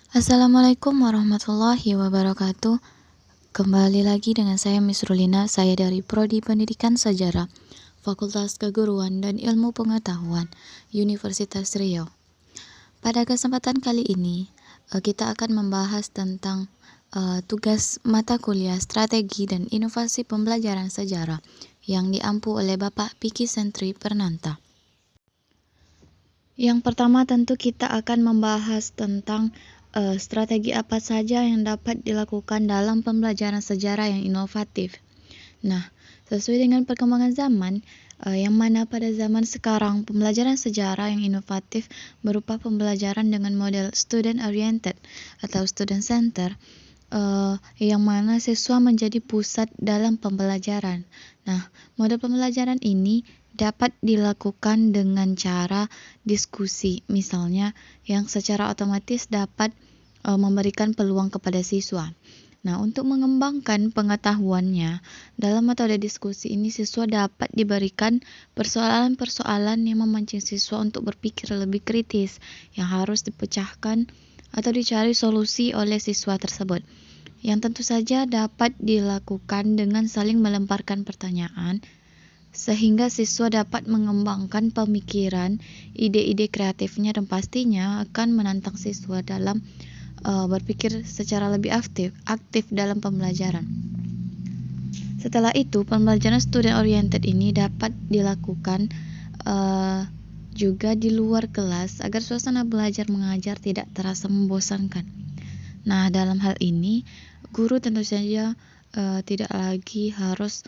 Assalamualaikum warahmatullahi wabarakatuh. Kembali lagi dengan saya Miss Rulina, saya dari Prodi Pendidikan Sejarah, Fakultas Keguruan dan Ilmu Pengetahuan, Universitas Riau. Pada kesempatan kali ini, kita akan membahas tentang tugas mata kuliah Strategi dan Inovasi Pembelajaran Sejarah yang diampu oleh Bapak Piki Sentri Pernanta. Yang pertama tentu kita akan membahas tentang strategi apa saja yang dapat dilakukan dalam pembelajaran sejarah yang inovatif. Nah, sesuai dengan perkembangan zaman, yang mana pada zaman sekarang pembelajaran sejarah yang inovatif berupa pembelajaran dengan model student oriented atau student center, yang mana siswa menjadi pusat dalam pembelajaran. Nah, model pembelajaran ini dapat dilakukan dengan cara diskusi, misalnya yang secara otomatis dapat memberikan peluang kepada siswa. Nah, untuk mengembangkan pengetahuannya, dalam metode diskusi ini siswa dapat diberikan persoalan-persoalan yang memancing siswa untuk berpikir lebih kritis, yang harus dipecahkan atau dicari solusi oleh siswa tersebut. Yang tentu saja dapat dilakukan dengan saling melemparkan pertanyaan, sehingga siswa dapat mengembangkan pemikiran, ide-ide kreatifnya, dan pastinya akan menantang siswa dalam berpikir secara lebih aktif dalam pembelajaran. Setelah itu, pembelajaran student oriented ini dapat dilakukan juga di luar kelas agar suasana belajar mengajar tidak terasa membosankan. Nah, dalam hal ini, guru tentu saja tidak lagi harus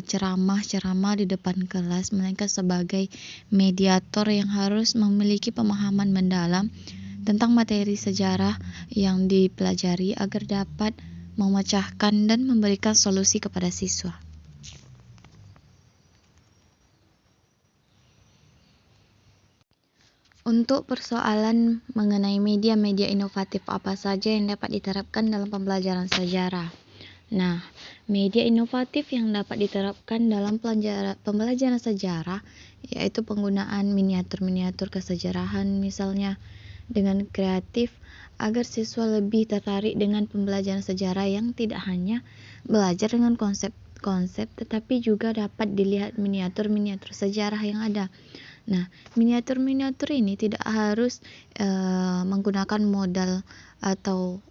ceramah di depan kelas, melainkan sebagai mediator yang harus memiliki pemahaman mendalam tentang materi sejarah yang dipelajari agar dapat memecahkan dan memberikan solusi kepada siswa. Untuk persoalan mengenai media-media inovatif apa saja yang dapat diterapkan dalam pembelajaran sejarah. Nah, media inovatif yang dapat diterapkan dalam pembelajaran sejarah yaitu penggunaan miniatur-miniatur kesejarahan, misalnya dengan kreatif agar siswa lebih tertarik dengan pembelajaran sejarah yang tidak hanya belajar dengan konsep-konsep tetapi juga dapat dilihat miniatur-miniatur sejarah yang ada. Nah, miniatur-miniatur ini tidak harus menggunakan modal atau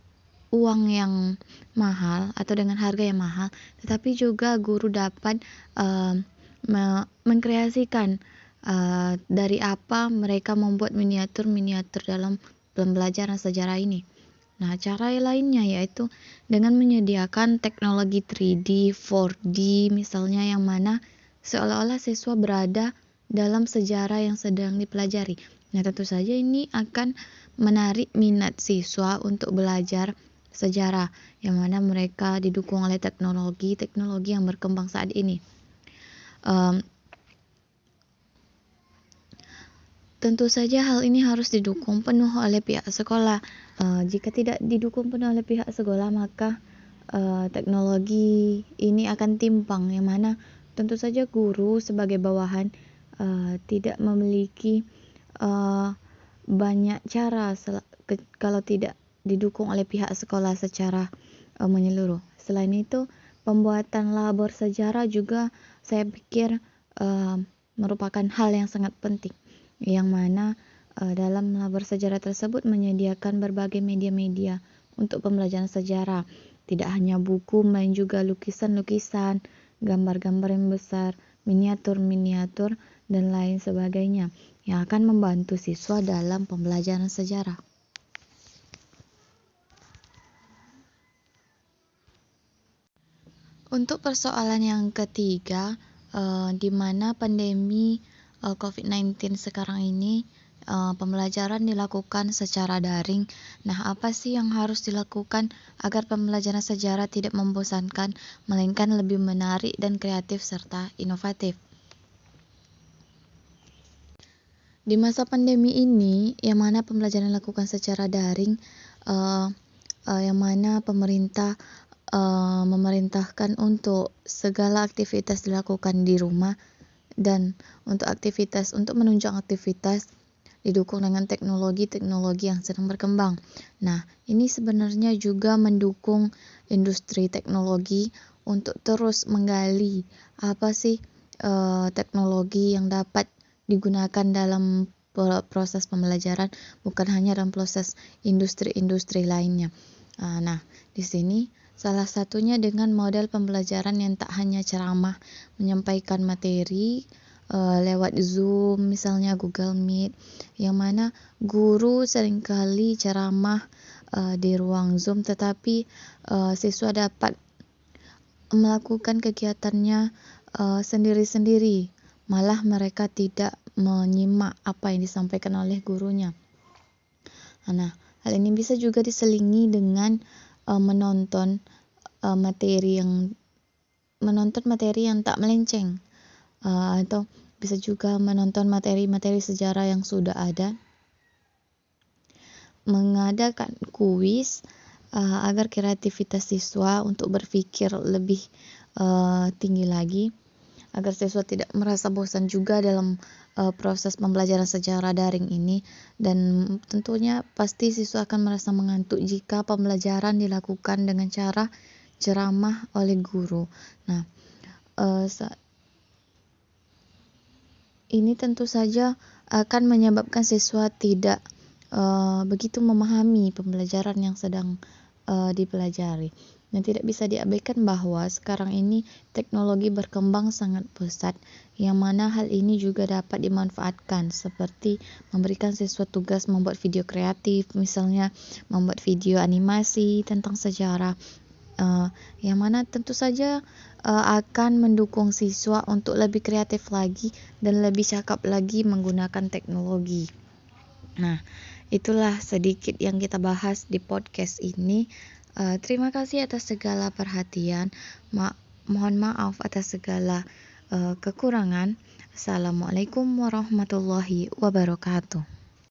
uang yang mahal atau dengan harga yang mahal, tetapi juga guru dapat mengkreasikan dari apa mereka membuat miniatur-miniatur dalam pembelajaran sejarah ini. Nah, cara lainnya yaitu dengan menyediakan teknologi 3D, 4D misalnya, yang mana seolah-olah siswa berada dalam sejarah yang sedang dipelajari. Nah, tentu saja ini akan menarik minat siswa untuk belajar sejarah, yang mana mereka didukung oleh teknologi yang berkembang saat ini. Tentu saja hal ini harus didukung penuh oleh pihak sekolah. Jika tidak didukung penuh oleh pihak sekolah, maka teknologi ini akan timpang, yang mana tentu saja guru sebagai bawahan tidak memiliki banyak cara kalau tidak didukung oleh pihak sekolah secara menyeluruh. Selain itu, pembuatan labor sejarah juga saya pikir merupakan hal yang sangat penting, yang mana dalam labor sejarah tersebut menyediakan berbagai media-media untuk pembelajaran sejarah. Tidak hanya buku, melainkan juga lukisan-lukisan, gambar-gambar yang besar, miniatur-miniatur, dan lain sebagainya yang akan membantu siswa dalam pembelajaran sejarah. Untuk persoalan yang ketiga, di mana pandemi COVID-19 sekarang ini pembelajaran dilakukan secara daring. Nah, apa sih yang harus dilakukan agar pembelajaran sejarah tidak membosankan, melainkan lebih menarik dan kreatif serta inovatif? Di masa pandemi ini, yang mana pembelajaran dilakukan secara daring, yang mana pemerintah memerintahkan untuk segala aktivitas dilakukan di rumah, dan untuk menunjang aktivitas didukung dengan teknologi-teknologi yang sedang berkembang. Nah, ini sebenarnya juga mendukung industri teknologi untuk terus menggali apa sih teknologi yang dapat digunakan dalam proses pembelajaran, bukan hanya dalam proses industri-industri lainnya. Nah, di sini salah satunya dengan model pembelajaran yang tak hanya ceramah, menyampaikan materi lewat Zoom, misalnya Google Meet, yang mana guru seringkali ceramah di ruang Zoom, tetapi siswa dapat melakukan kegiatannya sendiri-sendiri, malah mereka tidak menyimak apa yang disampaikan oleh gurunya. Nah, hal ini bisa juga diselingi dengan menonton materi yang tak melenceng, atau bisa juga menonton materi-materi sejarah yang sudah ada, mengadakan kuis agar kreativitas siswa untuk berpikir lebih tinggi lagi, agar siswa tidak merasa bosan juga dalam proses pembelajaran secara daring ini, dan tentunya pasti siswa akan merasa mengantuk jika pembelajaran dilakukan dengan cara ceramah oleh guru. Nah, ini tentu saja akan menyebabkan siswa tidak begitu memahami pembelajaran yang sedang dipelajari. Dan tidak bisa diabaikan bahwa sekarang ini teknologi berkembang sangat pesat, yang mana hal ini juga dapat dimanfaatkan, seperti memberikan siswa tugas membuat video kreatif, misalnya membuat video animasi tentang sejarah, yang mana tentu saja akan mendukung siswa untuk lebih kreatif lagi dan lebih cakap lagi menggunakan teknologi. Nah, itulah sedikit yang kita bahas di podcast ini. Terima kasih atas segala perhatian. Mohon maaf atas segala kekurangan. Assalamualaikum warahmatullahi wabarakatuh.